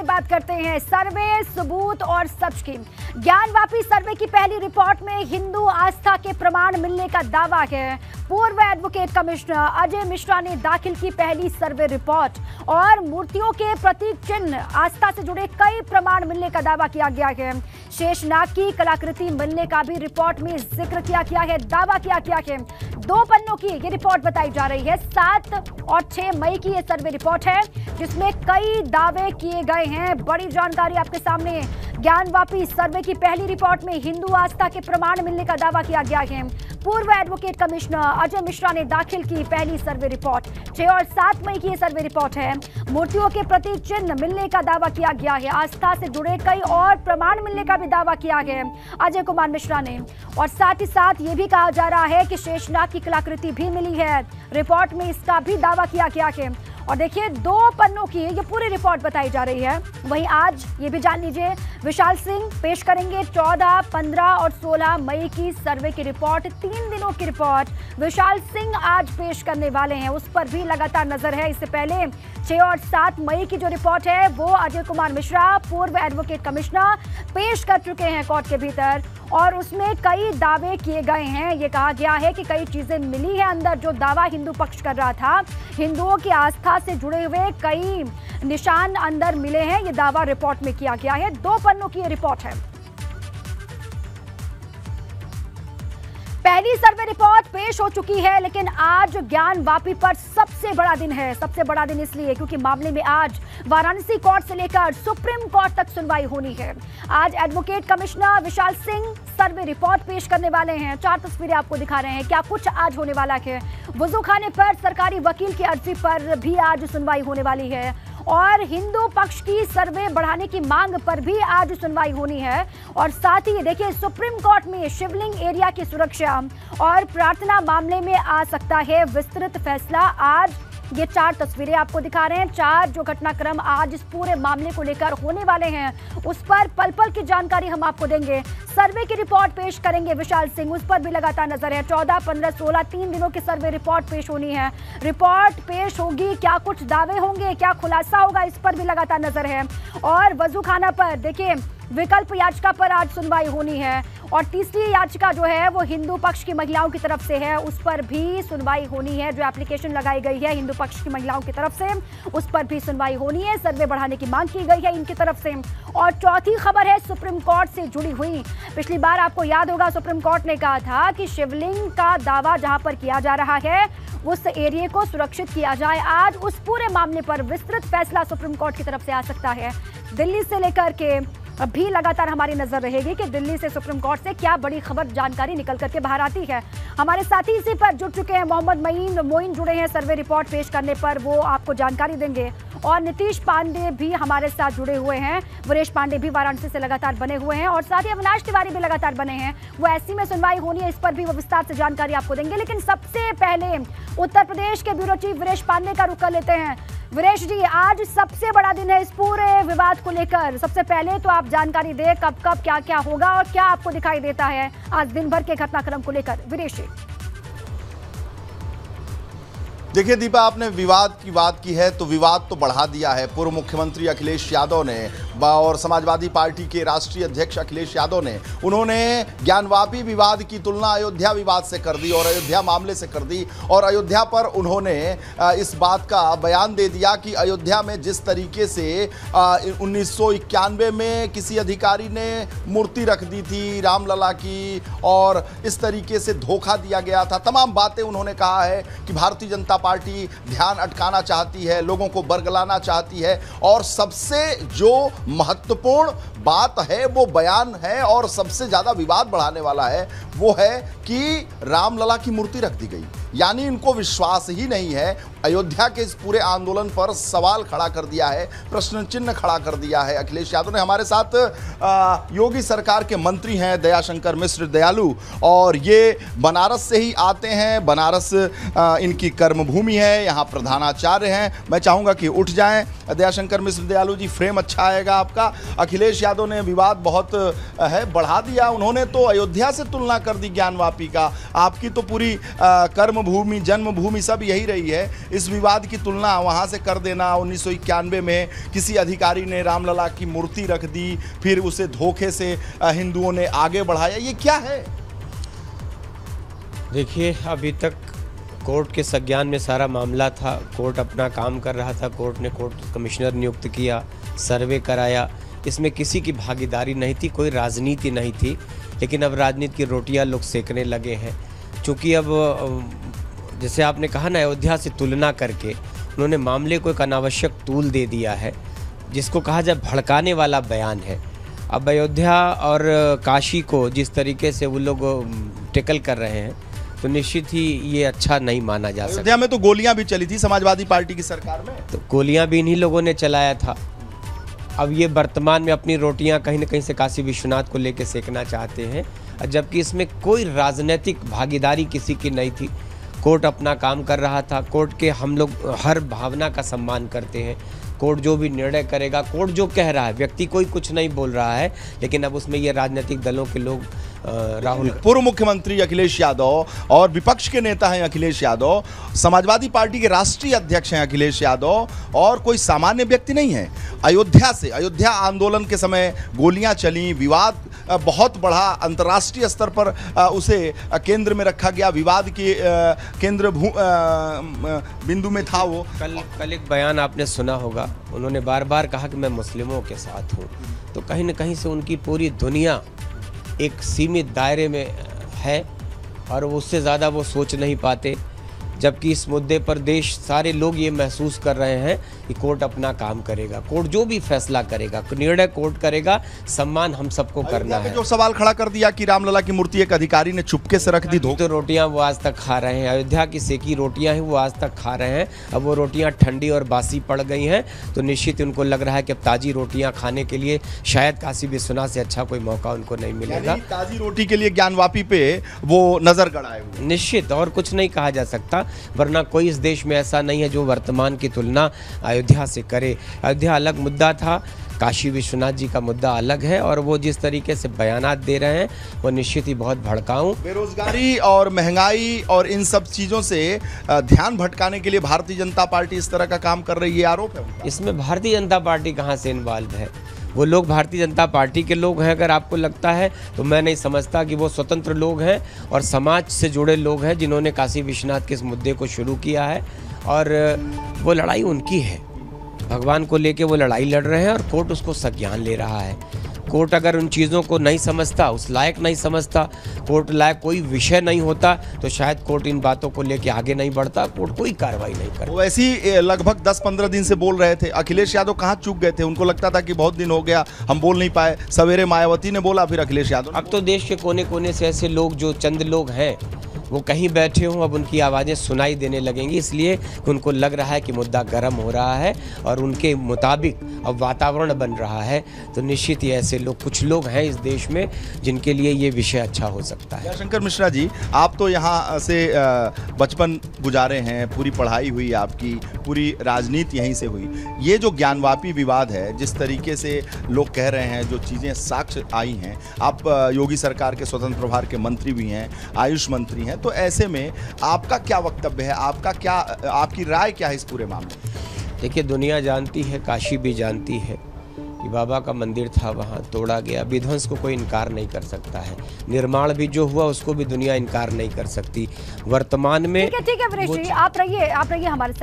बात करते हैं सर्वे, सबूत और सच की। ज्ञानवापी सर्वे की पहली रिपोर्ट में हिंदू आस्था के प्रमाण मिलने का दावा है। पूर्व एडवोकेट कमिश्नर अजय मिश्रा ने दाखिल की पहली सर्वे रिपोर्ट और मूर्तियों के प्रतीक चिन्ह आस्था से जुड़े कई प्रमाण मिलने का दावा किया गया है। शेषनाग की कलाकृति मिलने का भी रिपोर्ट में जिक्र किया गया है, दावा किया गया है। 2 पन्नों की ये रिपोर्ट बताई जा रही है। 7 और 6 मई की ये सर्वे रिपोर्ट है जिसमें कई दावे किए गए हैं। बड़ी जानकारी आपके सामने। ज्ञानवापी सर्वे की पहली रिपोर्ट में हिंदू आस्था के प्रमाण मिलने का दावा किया गया है। पूर्व एडवोकेट कमिश्नर अजय मिश्रा ने दाखिल की पहली सर्वे रिपोर्ट। 6 और 7 मई की ये सर्वे रिपोर्ट है। मूर्तियों के प्रतीक चिन्ह मिलने का दावा किया गया है। आस्था से जुड़े कई और प्रमाण मिलने का भी दावा किया गया है अजय कुमार मिश्रा ने। और साथ ही साथ ये भी कहा जा रहा है कि शेषनाग की कलाकृति भी मिली है। रिपोर्ट में इसका भी दावा किया गया है। और देखिए 2 पन्नों की ये पूरी रिपोर्ट बताई जा रही है। वहीं आज ये भी जान लीजिए विशाल सिंह पेश करेंगे 14, 15 और 16 मई की सर्वे की रिपोर्ट। 3 दिनों की रिपोर्ट विशाल सिंह आज पेश करने वाले हैं, उस पर भी लगातार नजर है। इससे पहले 6 और 7 मई की जो रिपोर्ट है वो अजय कुमार मिश्रा पूर्व एडवोकेट कमिश्नर पेश कर चुके हैं कोर्ट के भीतर और उसमें कई दावे किए गए हैं। ये कहा गया है कि कई चीजें मिली है अंदर जो दावा हिंदू पक्ष कर रहा था। हिंदुओं की आस्था से जुड़े हुए कई निशान अंदर मिले हैं, ये दावा रिपोर्ट में किया गया है। 2 पन्नों की ये रिपोर्ट है। पहली सर्वे रिपोर्ट पेश हो चुकी है, लेकिन आज ज्ञानवापी पर सबसे बड़ा दिन है। सबसे बड़ा दिन इसलिए क्योंकि मामले में आज वाराणसी कोर्ट से लेकर सुप्रीम कोर्ट तक सुनवाई होनी है। आज advocate commissioner Vishal Singh survey report पेश करने वाले हैं। 4 तस्वीरें आपको दिखा रहे हैं क्या कुछ आज होने वाला है। वजू खाने पर सरकारी वकील की अर्जी पर भी आज सुनवाई होने वाली है और हिंदू पक्ष की सर्वे बढ़ाने की मांग पर भी आज सुनवाई होनी है। और साथ ही देखिए सुप्रीम कोर्ट में शिवलिंग एरिया की सुरक्षा और प्रार्थना मामले में आ सकता है विस्तृत फैसला। आज ये 4 तस्वीरें आपको दिखा रहे हैं। 4 जो घटनाक्रम आज इस पूरे मामले को लेकर होने वाले हैं उस पर पल पल की जानकारी हम आपको देंगे। सर्वे की रिपोर्ट पेश करेंगे विशाल सिंह, उस पर भी लगातार नजर है। 14, 15, 16 3 दिनों की सर्वे रिपोर्ट पेश होनी है। रिपोर्ट पेश होगी, क्या कुछ दावे होंगे, क्या खुलासा होगा, इस पर भी लगातार नजर है। और वजू खाना पर देखिए विकल्प याचिका पर आज सुनवाई होनी है और तीसरी याचिका जो है वो हिंदू पक्ष की महिलाओं की तरफ से है, उस पर भी सुनवाई होनी है। जो एप्लीकेशन लगाई गई है हिंदू पक्ष की महिलाओं की तरफ से उस पर भी सुनवाई होनी है। सर्वे बढ़ाने की मांग की गई है इनकी तरफ से। और चौथी खबर है सुप्रीम कोर्ट से जुड़ी हुई। पिछली बार आपको याद होगा सुप्रीम कोर्ट ने कहा था कि शिवलिंग का दावा जहां पर किया जा रहा है उस एरिया को सुरक्षित किया जाए। आज उस पूरे मामले पर विस्तृत फैसला सुप्रीम कोर्ट की तरफ से आ सकता है। दिल्ली से लेकर के अभी लगातार हमारी नजर रहेगी कि दिल्ली से सुप्रीम कोर्ट से क्या बड़ी खबर जानकारी निकल करके बाहर आती है। हमारे साथी इसी पर जुड़ चुके हैं। मोहम्मद मोइन जुड़े हैं सर्वे रिपोर्ट पेश करने पर, वो आपको जानकारी देंगे। और नीतीश पांडे भी हमारे साथ जुड़े हुए हैं। वीरेश पांडे भी वाराणसी से लगातार बने हुए हैं और साथ ही अविनाश तिवारी भी लगातार बने हैं। वो ऐसी में सुनवाई होनी है, इस पर भी वो विस्तार से जानकारी आपको देंगे। लेकिन सबसे पहले उत्तर प्रदेश के ब्यूरो चीफ वीरेश पांडे का रुख कर लेते हैं। वीरेश जी, आज सबसे बड़ा दिन है इस पूरे विवाद को लेकर। सबसे पहले तो आप जानकारी दें कब कब क्या क्या होगा और क्या आपको दिखाई देता है आज दिन भर के घटनाक्रम को लेकर। वीरेश जी। देखिए दीपा, आपने विवाद की बात की है तो विवाद तो बढ़ा दिया है। पूर्व मुख्यमंत्री अखिलेश यादव ने और समाजवादी पार्टी के राष्ट्रीय अध्यक्ष अखिलेश यादव ने उन्होंने ज्ञानवापी विवाद की तुलना अयोध्या विवाद से कर दी और अयोध्या मामले से कर दी। और अयोध्या पर उन्होंने इस बात का बयान दे दिया कि अयोध्या में जिस तरीके से 1991 में किसी अधिकारी ने मूर्ति रख दी थी रामलला की और इस तरीके से धोखा दिया गया था, तमाम बातें उन्होंने कहा है कि भारतीय जनता पार्टी ध्यान अटकाना चाहती है, लोगों को बरगलाना चाहती है। और सबसे जो महत्वपूर्ण बात है वो बयान है और सबसे ज्यादा विवाद बढ़ाने वाला है वो है कि रामलला की मूर्ति रख दी गई, यानी इनको विश्वास ही नहीं है। अयोध्या के इस पूरे आंदोलन पर सवाल खड़ा कर दिया है, प्रश्न चिन्ह खड़ा कर दिया है अखिलेश यादव ने। हमारे साथ योगी सरकार के मंत्री हैं दयाशंकर मिश्र दयालु और ये बनारस से ही आते हैं। बनारस इनकी कर्मभूमि है, यहाँ प्रधानाचार्य हैं। मैं चाहूँगा कि उठ जाएं दयाशंकर मिश्र दयालु जी, फ्रेम अच्छा आएगा आपका। अखिलेश यादव यादव ने विवाद बहुत है बढ़ा दिया। उन्होंने तो अयोध्या से तुलना कर दी ज्ञानवापी का। आपकी तो पूरी कर्मभूमि जन्मभूमि सब यही रही है, इस विवाद की तुलना वहाँ से कर देना। 1991 में किसी अधिकारी ने रामलला की मूर्ति रख दी, फिर उसे धोखे से हिंदुओं ने आगे बढ़ाया, ये क्या है? देखिए, अभी तक कोर्ट के संज्ञान में सारा मामला था, कोर्ट अपना काम कर रहा था, कोर्ट ने कोर्ट कमिश्नर नियुक्त किया, सर्वे कराया, इसमें किसी की भागीदारी नहीं थी, कोई राजनीति नहीं थी। लेकिन अब राजनीति की रोटियां लोग सेकने लगे हैं, क्योंकि अब जैसे आपने कहा ना, अयोध्या से तुलना करके उन्होंने मामले को एक अनावश्यक तूल दे दिया है, जिसको कहा जाए भड़काने वाला बयान है। अब अयोध्या और काशी को जिस तरीके से वो लोग टेकल कर रहे हैं, तो निश्चित ही ये अच्छा नहीं माना जा सकता। अयोध्या में तो गोलियां भी चली थी समाजवादी पार्टी की सरकार में, तो गोलियां भी इन्हीं लोगों ने चलाया था। अब ये वर्तमान में अपनी रोटियां कहीं न कहीं से काशी विश्वनाथ को लेकर सेकना चाहते हैं, जबकि इसमें कोई राजनीतिक भागीदारी किसी की नहीं थी। कोर्ट अपना काम कर रहा था, कोर्ट के हम लोग हर भावना का सम्मान करते हैं। कोर्ट जो भी निर्णय करेगा, कोर्ट जो कह रहा है, व्यक्ति कोई कुछ नहीं बोल रहा है, लेकिन अब उसमें ये राजनीतिक दलों के लोग राहुल, पूर्व मुख्यमंत्री अखिलेश यादव और विपक्ष के नेता हैं अखिलेश यादव, समाजवादी पार्टी के राष्ट्रीय अध्यक्ष हैं अखिलेश यादव, और कोई सामान्य व्यक्ति नहीं है। अयोध्या आंदोलन के समय गोलियां चली, विवाद बहुत बढ़ा, अंतर्राष्ट्रीय स्तर पर उसे केंद्र में रखा गया, विवाद के केंद्र बिंदु में था वो। कल एक बयान आपने सुना होगा, उन्होंने बार बार कहा कि मैं मुस्लिमों के साथ हूँ, तो कहीं न कहीं से उनकी पूरी दुनिया एक सीमित दायरे में है और उससे ज़्यादा वो सोच नहीं पाते, जबकि इस मुद्दे पर देश सारे लोग ये महसूस कर रहे हैं कि कोर्ट अपना काम करेगा, कोर्ट जो भी फैसला करेगा, निर्णय कोर्ट करेगा, सम्मान हम सबको करना है। जो सवाल खड़ा कर दिया कि रामलला की मूर्ति एक अधिकारी ने चुपके से रख दी, तो रोटियां वो आज तक खा रहे हैं, अयोध्या की सेकी रोटियां ही वो आज तक खा रहे हैं। अब वो रोटियां ठंडी और बासी पड़ गई हैं, तो निश्चित उनको लग रहा है कि अब ताज़ी रोटियां खाने के लिए शायद काशी विश्वनाथ से अच्छा कोई मौका उनको नहीं मिलेगा। ताज़ी रोटी के लिए ज्ञानवापी पे वो नजर गड़ाए हुए। निश्चित, और कुछ नहीं कहा जा सकता, वरना कोई इस देश में ऐसा नहीं है जो वर्तमान की तुलना अयोध्या से करे। अयोध्या अलग मुद्दा था, काशी विश्वनाथ जी का मुद्दा अलग है, और वो जिस तरीके से बयानात दे रहे हैं वो निश्चित ही बहुत भड़काऊं। बेरोजगारी और महंगाई और इन सब चीज़ों से ध्यान भटकाने के लिए भारतीय जनता पार्टी इस तरह का काम कर रही है, आरोप है उनका। इसमें भारतीय जनता पार्टी कहाँ से इन्वॉल्व है? वो लोग भारतीय जनता पार्टी के लोग हैं अगर आपको लगता है, तो मैं नहीं समझता कि वो स्वतंत्र लोग हैं और समाज से जुड़े लोग हैं जिन्होंने काशी विश्वनाथ के इस मुद्दे को शुरू किया है, और वो लड़ाई उनकी है। भगवान को लेके वो लड़ाई लड़ रहे हैं और कोर्ट उसको संज्ञान ले रहा है। कोर्ट अगर उन चीज़ों को नहीं समझता, उस लायक नहीं समझता, कोर्ट लायक कोई विषय नहीं होता, तो शायद कोर्ट इन बातों को लेके आगे नहीं बढ़ता, कोर्ट कोई कार्रवाई नहीं करता। वो ऐसी लगभग 10-15 दिन से बोल रहे थे। अखिलेश यादव कहाँ चूक गए थे? उनको लगता था कि बहुत दिन हो गया हम बोल नहीं पाए, सवेरे मायावती ने बोला, फिर अखिलेश यादव। अब तो देश के कोने कोने से ऐसे लोग जो चंद लोग हैं वो कहीं बैठे हों, अब उनकी आवाज़ें सुनाई देने लगेंगी, इसलिए उनको लग रहा है कि मुद्दा गर्म हो रहा है और उनके मुताबिक अब वातावरण बन रहा है। तो निश्चित ही ऐसे लोग, कुछ लोग हैं इस देश में जिनके लिए ये विषय अच्छा हो सकता है। शंकर मिश्रा जी, आप तो यहाँ से बचपन गुजारे हैं, पूरी पढ़ाई हुई आपकी, पूरी राजनीति यहीं से हुई। ये जो ज्ञानवापी विवाद है, जिस तरीके से लोग कह रहे हैं, जो चीज़ें साक्ष्य आई हैं, आप योगी सरकार के स्वतंत्र प्रभार के मंत्री भी हैं, आयुष मंत्री हैं, तो ऐसे में आपका क्या वक्तव्य है, आपकी राय क्या है इस पूरे मामले में? देखिए, दुनिया जानती है, काशी भी जानती है कि बाबा का मंदिर था, वहाँ तोड़ा गया। विध्वंस को कोई इनकार नहीं कर सकता है, निर्माण भी जो हुआ उसको भी दुनिया इनकार नहीं कर सकती। वर्तमान में ठीक है वीरेश जी, आप रहिए हमारे साथ।